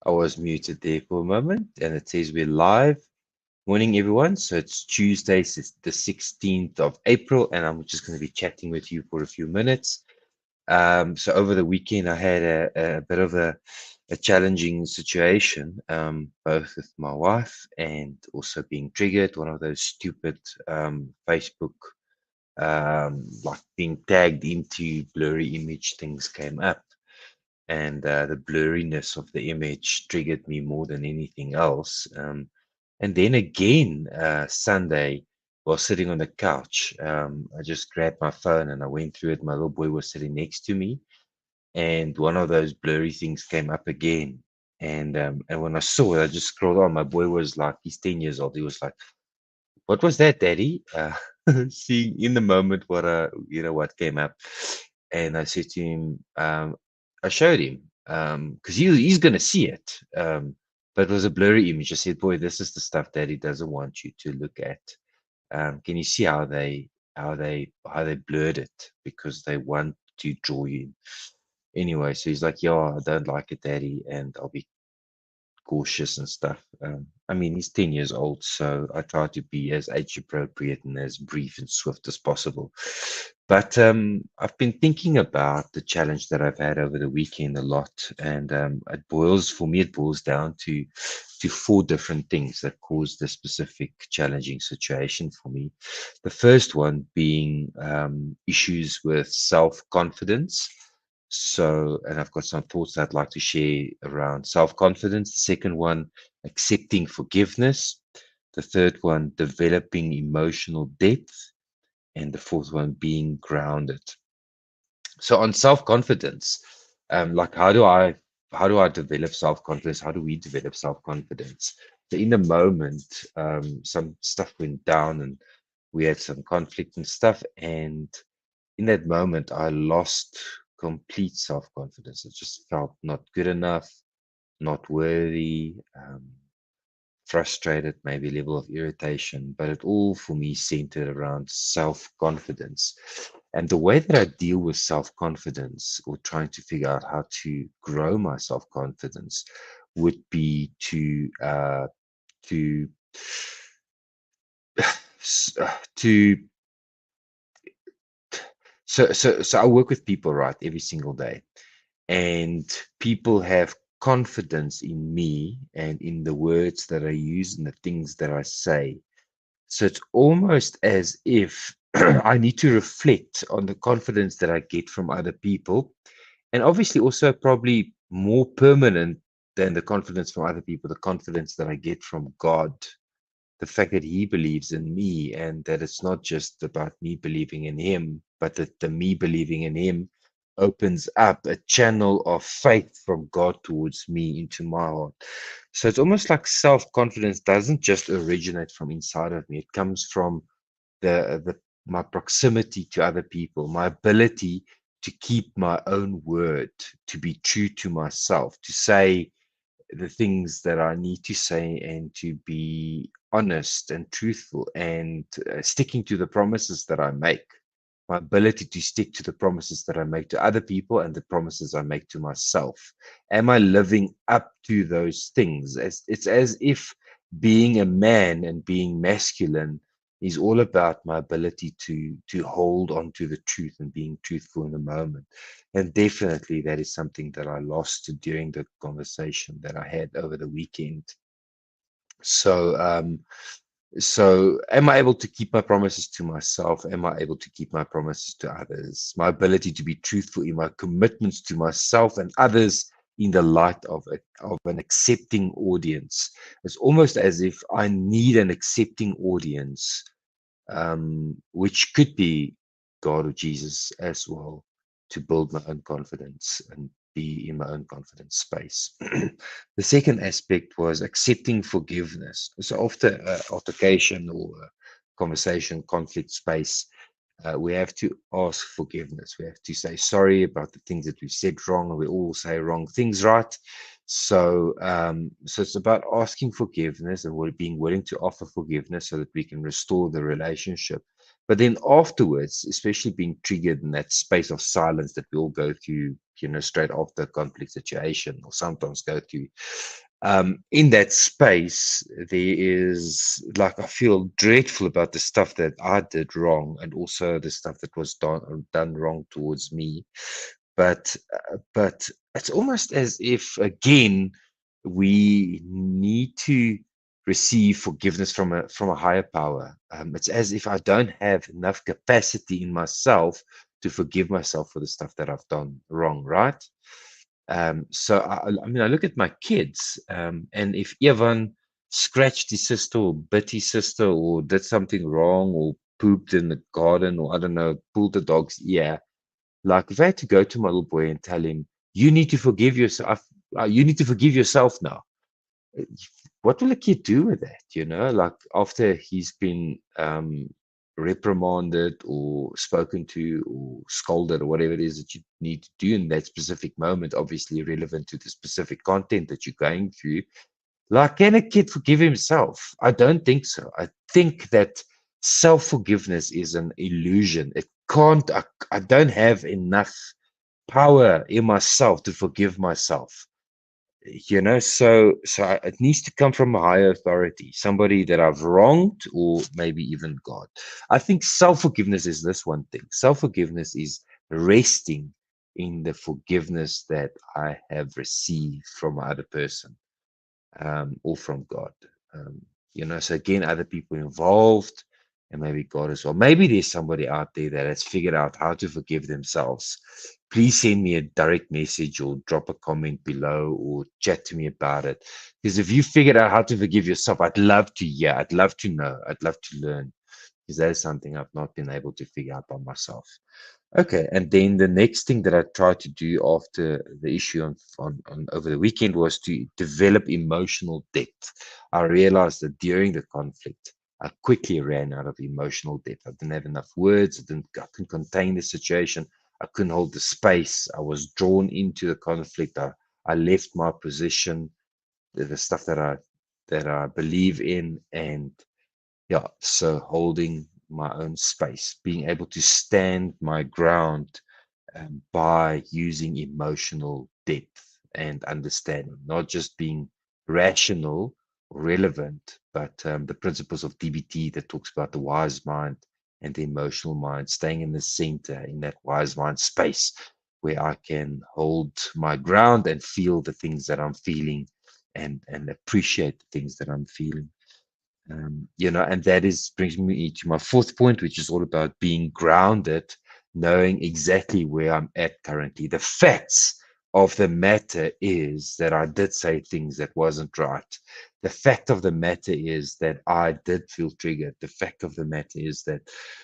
I was muted there for a moment, and it says we're live. Morning, everyone. So it's Tuesday, the 16th of April, and I'm just going to be chatting with you for a few minutes. So over the weekend, I had a bit of a challenging situation, both with my wife and also being triggered. One of those stupid Facebook, like being tagged into blurry image things came up, and the blurriness of the image triggered me more than anything else. And then again, Sunday, while sitting on the couch, I just grabbed my phone and I went through it. My little boy was sitting next to me, and one of those blurry things came up again. And when I saw it, I just scrolled on. My boy was like, he's 10 years old. He was like, "What was that, Daddy?" Seeing in the moment what what came up, and I said to him, I showed him because he's gonna see it, but it was a blurry image. I said, "Boy, this is the stuff Daddy doesn't want you to look at. Can you see how they blurred it because they want to draw you in?" Anyway, so he's like, "Yeah, I don't like it, Daddy, and I'll be cautious and stuff." I mean, he's 10 years old, so I try to be as age appropriate and as brief and swift as possible. But I've been thinking about the challenge that I've had over the weekend a lot, and for me, it boils down to four different things that caused this specific challenging situation for me. The first one being issues with self-confidence. So, and I've got some thoughts I'd like to share around self confidence. The second one, accepting forgiveness. The third one, developing emotional depth. And the fourth one, being grounded. So, on self confidence, like how do I develop self confidence? How do we develop self confidence? So, in the moment, some stuff went down and we had some conflict and stuff. And in that moment, I lost complete self confidence. I just felt not good enough, not worthy, frustrated, maybe a level of irritation, but it all for me centered around self confidence. And the way that I deal with self confidence or trying to figure out how to grow my self confidence would be to, to, so I work with people, right, every single day, and people have confidence in me and in the words that I use and the things that I say. So it's almost as if I need to reflect on the confidence that I get from other people, and obviously also probably more permanent than the confidence from other people, the confidence that I get from God, the fact that He believes in me, and that it's not just about me believing in Him, but that the me believing in Him opens up a channel of faith from God towards me into my heart. So it's almost like self-confidence doesn't just originate from inside of me. It comes from the my proximity to other people, my ability to keep my own word, to be true to myself, to say the things that I need to say, and to be honest and truthful, and sticking to the promises that I make. My ability to stick to the promises that I make to other people and the promises I make to myself. Am I living up to those things? It's as if being a man and being masculine is all about my ability to hold on to the truth and being truthful in the moment. And definitely that is something that I lost during the conversation that I had over the weekend. So, am I able to keep my promises to myself? Am I able to keep my promises to others? My ability to be truthful in my commitments to myself and others in the light of an accepting audience. It's almost as if I need an accepting audience, which could be God or Jesus as well, to build my own confidence and be in my own confidence space. The second aspect was accepting forgiveness. So after altercation or conversation, conflict space, we have to ask forgiveness. We have to say sorry about the things that we said wrong. We all say wrong things, right? So it's about asking forgiveness and we're being willing to offer forgiveness so that we can restore the relationship. But then afterwards, especially being triggered in that space of silence that we all go through straight after a conflict situation, or sometimes go to. In that space, there is like I feel dreadful about the stuff that I did wrong, and also the stuff that was done wrong towards me. But it's almost as if again we need to receive forgiveness from a higher power. It's as if I don't have enough capacity in myself to forgive myself for the stuff that I've done wrong, right? So I mean, I look at my kids, and if Evan scratched his sister or bit his sister or did something wrong or pooped in the garden or I don't know, pulled the dog's ear, like if I had to go to my little boy and tell him, you need to forgive yourself, you need to forgive yourself now. uh, What will a kid do with that? Like after he's been reprimanded or spoken to or scolded or whatever it is that you need to do in that specific moment, obviously relevant to the specific content that you're going through. Like, can a kid forgive himself? I don't think so. I think that self forgiveness is an illusion. It can't, I don't have enough power in myself to forgive myself. It needs to come from a higher authority, somebody that I've wronged, or maybe even God. I think self-forgiveness is this one thing. Self-forgiveness is resting in the forgiveness that I have received from other person, or from God. Um, so again, other people involved, and maybe God as well. Maybe there's somebody out there that has figured out how to forgive themselves. Please send me a direct message or drop a comment below or chat to me about it. Because if you figured out how to forgive yourself, I'd love to hear. I'd love to know. I'd love to learn. Because that is something I've not been able to figure out by myself. Okay, and then the next thing that I tried to do after the issue on over the weekend was to develop emotional depth. I realized that during the conflict, I quickly ran out of emotional depth. I didn't have enough words. I couldn't contain the situation. I couldn't hold the space. I was drawn into the conflict. I left my position, the stuff that I believe in, and yeah, so holding my own space, being able to stand my ground, by using emotional depth and understanding, not just being rational or relevant, but the principles of DBT that talks about the wise mind and the emotional mind, staying in the center, in that wise mind space where I can hold my ground and feel the things that I'm feeling, and appreciate the things that I'm feeling. And that is brings me to my fourth point, which is all about being grounded, knowing exactly where I'm at currently. The facts of the matter is that I did say things that wasn't right. The fact of the matter is that I did feel triggered. The fact of the matter is that,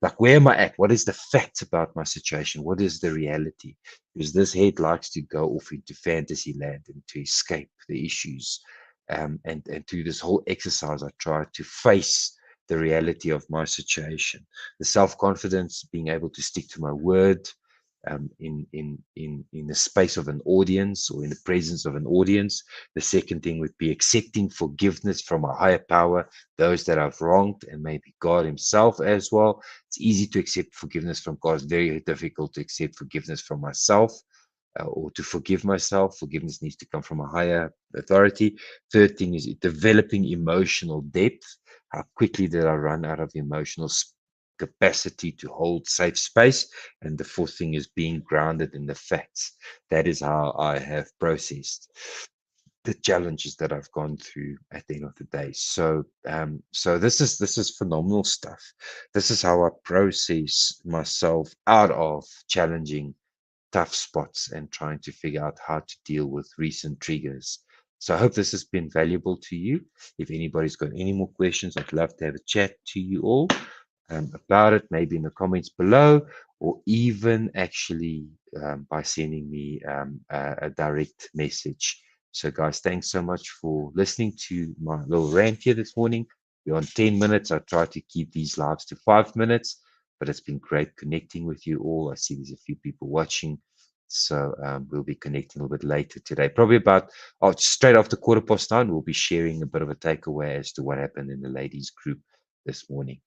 like, where am I at? What is the fact about my situation? What is the reality? Because this head likes to go off into fantasy land and to escape the issues, and through this whole exercise, I try to face the reality of my situation. The self-confidence, being able to stick to my word, in the space of an audience or in the presence of an audience. The second thing would be accepting forgiveness from a higher power, those that I've wronged, and maybe God Himself as well. It's easy to accept forgiveness from God. It's very difficult to accept forgiveness from myself, or to forgive myself. Forgiveness needs to come from a higher authority. Third thing is developing emotional depth. How quickly did I run out of emotional capacity to hold safe space? And the fourth thing is being grounded in the facts. That is how I have processed the challenges that I've gone through at the end of the day. So this is phenomenal stuff. This is how I process myself out of challenging tough spots and trying to figure out how to deal with recent triggers. So I hope this has been valuable to you. If anybody's got any more questions, I'd love to have a chat to you all, about it, maybe in the comments below, or even actually, by sending me, a direct message. So, guys, thanks so much for listening to my little rant here this morning. We're on 10 minutes. I try to keep these lives to 5 minutes, but it's been great connecting with you all. I see there's a few people watching. So we'll be connecting a little bit later today, probably about, straight after 9:15. We'll be sharing a bit of a takeaway as to what happened in the ladies group this morning.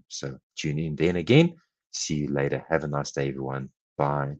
So tune in then again. See you later. Have a nice day, everyone. Bye.